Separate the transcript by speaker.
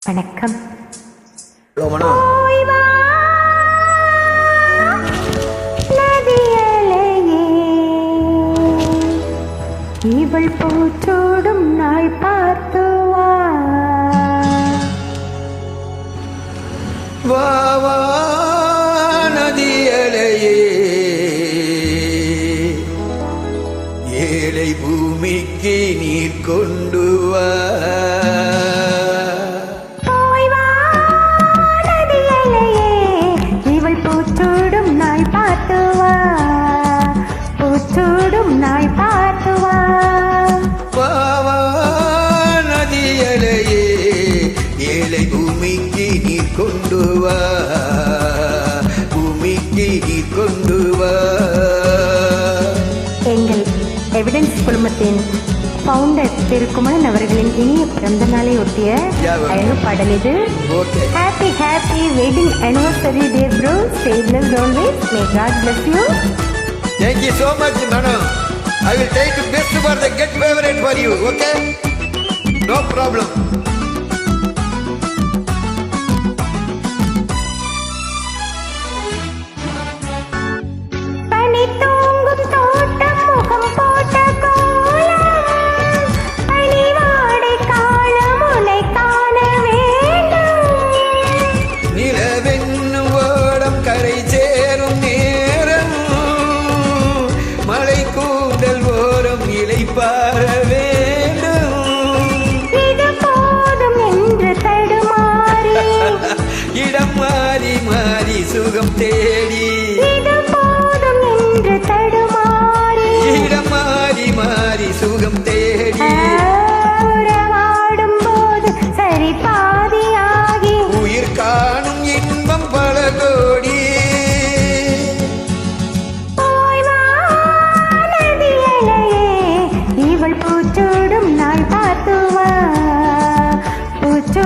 Speaker 1: வணக்கம். இவள் பூச்சோடும் நாள் பார்த்து
Speaker 2: வா நதியலையே, ஏழை பூமிக்கு நீர் கொண்டு வா.
Speaker 1: இவள் பூச்சோடும் நாள் பார்த்து பூச்சோடும் நாள் பார்த்து
Speaker 2: வா நதியலையே, ஏழை பூமிக்கு நீர் கொண்டு வா, பூமிக்கு நீர் கொண்டு வா.
Speaker 1: எங்கள் எவிடன்ஸ் குழுமத்தின் ஃபவுண்டர் திரு குமரன் அவர்களின் இனிய பிறந்த நாளை ஒட்டிய அழகு பாடல் இது. Happy happy wedding anniversary dear bro, stay blessed always, may God bless you.
Speaker 2: Thank you so much Manu. I will try to best for the get favorite for you, okay? No problem. பார வேண்டும்
Speaker 1: இது போதும் என்று தடுமாறி
Speaker 2: இடம் மாறி மாறி சுகம் தேடி,
Speaker 1: இது போதும் என்று தடுமாறி
Speaker 2: இடம் மாறி மாறி சுகம் தேடி,
Speaker 1: உறவாடும் போது சரி பாதியாகி
Speaker 2: உயிர் காணும் இன்பம் பல கோடி.
Speaker 1: பூச்சோடும் நாள் பார்த்து பூச்சோ